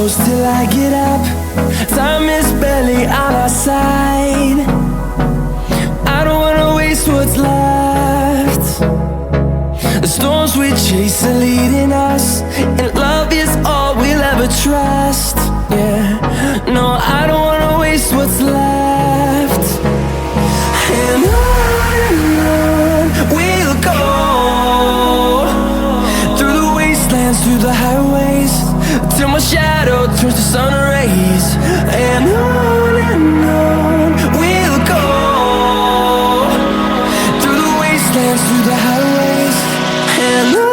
close till I get up. Time is barely on our side. I don't wanna waste what's left. The storms we chase are leading us, and love is all we'll ever trust. Yeah, no, I don't wanna waste what's left. And on we'll go, through the wastelands, through the highways, till my shadow turns to sun rays. And on we'll go, through the wastelands, through the highways, and on.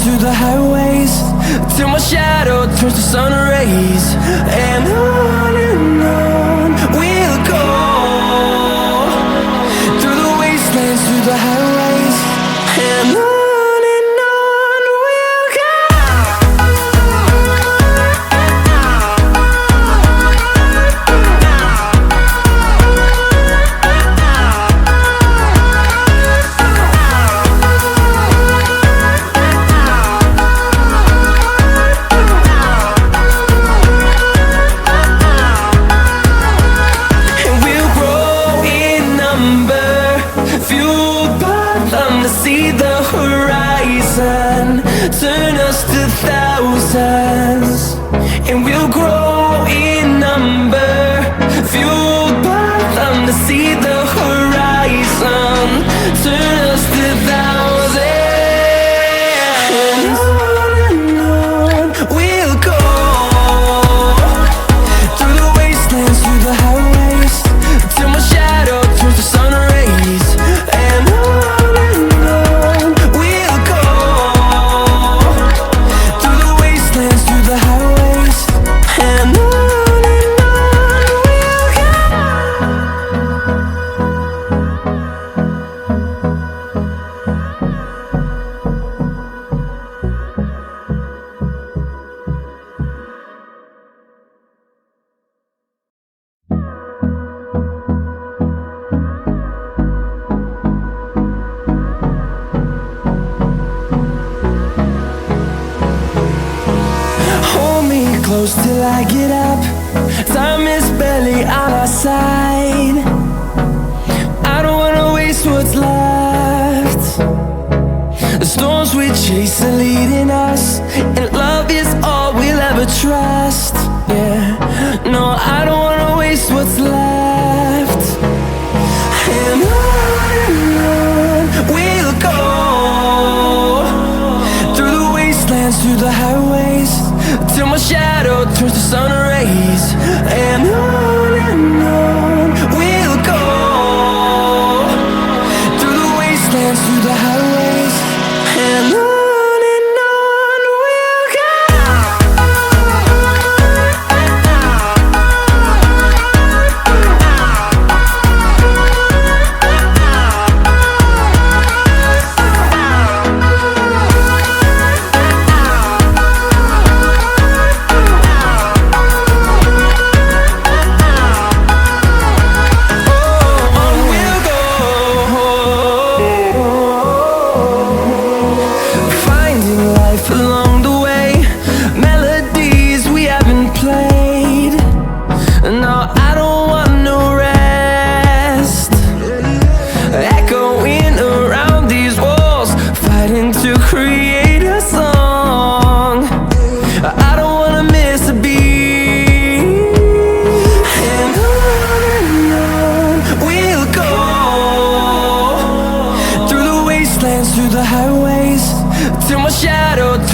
Through the highways, till my shadow turns to sun rays. And on we'll go, through the wastelands, through the highways, and on. See the horizon turn us to thousands, and we'll grow in number, fueled by them to see the horizon turn us to thousands. And on we'll go, through the wastelands, through the highways, till my shadow turns to sun rays. And close till I get up. Time is barely on our side. I don't wanna waste what's left. The storms we chase are leading us, and love is all we'll ever trust. Yeah, no, I don't wanna waste what's left. And on we'll go, through the wastelands, through the highways, till my shadow turns to sun rays. And on we'll go, through the wastelands, through the highways, and on.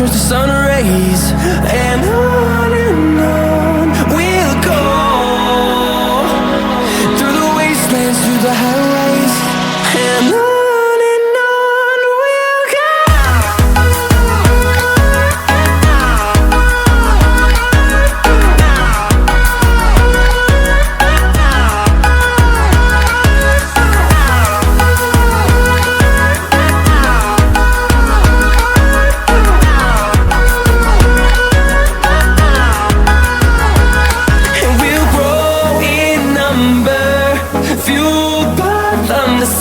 turns to sun rays, and on we'll go, through the wastelands, through the highways, and on we'll go.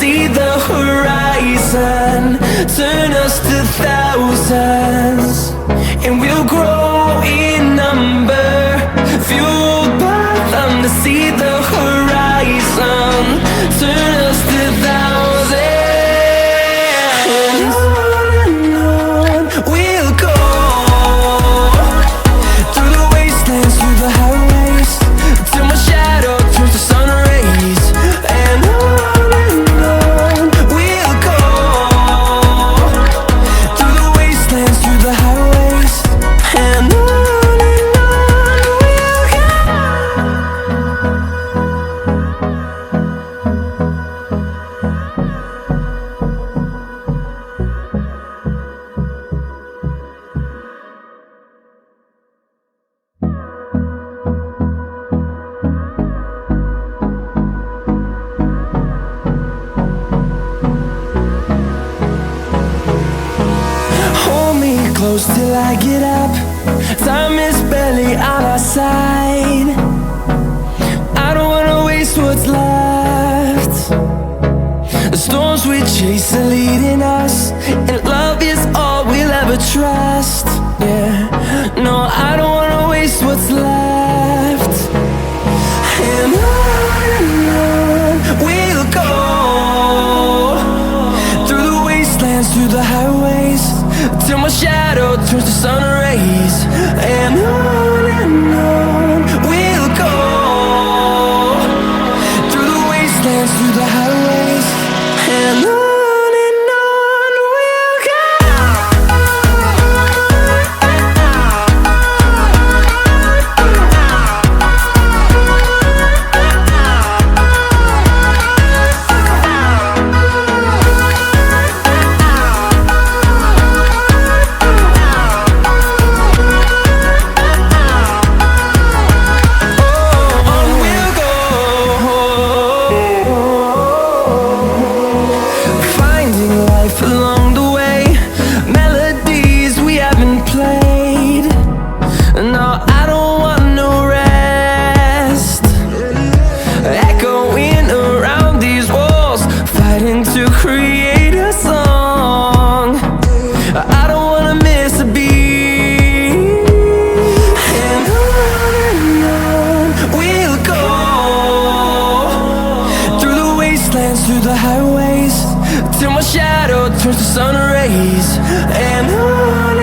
See the horizon, turn us to thousands, and we'll grow in number, fueled by them to see the horizon, turn us to thousands, and on we'll go, through the wastelands, through the highways, till my shadow turns to sun rays, and on close till I get up. Time is barely on our side. I don't wanna waste what's left. The storms we chase are leading us, and love is all we'll ever trust. Yeah, no, I don't wanna waste what's left. And on we'll go, through the wastelands, through the highways, till my shadow turns to sun rays, and on we'll go, through the wastelands, through the highways, and on. Along the way, melodies we haven't played. No, I don't want no rest. Echoing around these walls, fighting to create a song. I don't wanna miss a beat. And on we'll go, through the wastelands, through the highways, till my shadow turns to sun rays, and on